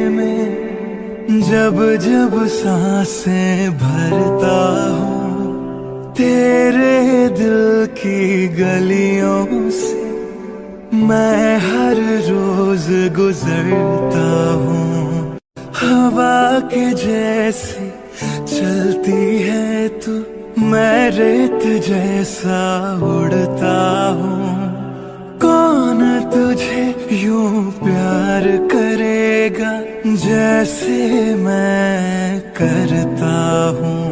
में जब जब सांसें भरता हूँ, तेरे दिल की गलियों से मैं हर रोज गुजरता हूँ। हवा के जैसी चलती है तू, मैं रेत जैसा उड़ता हूँ। कौन तुझे यूं प्यार करेगा जैसे मैं करता हूँ।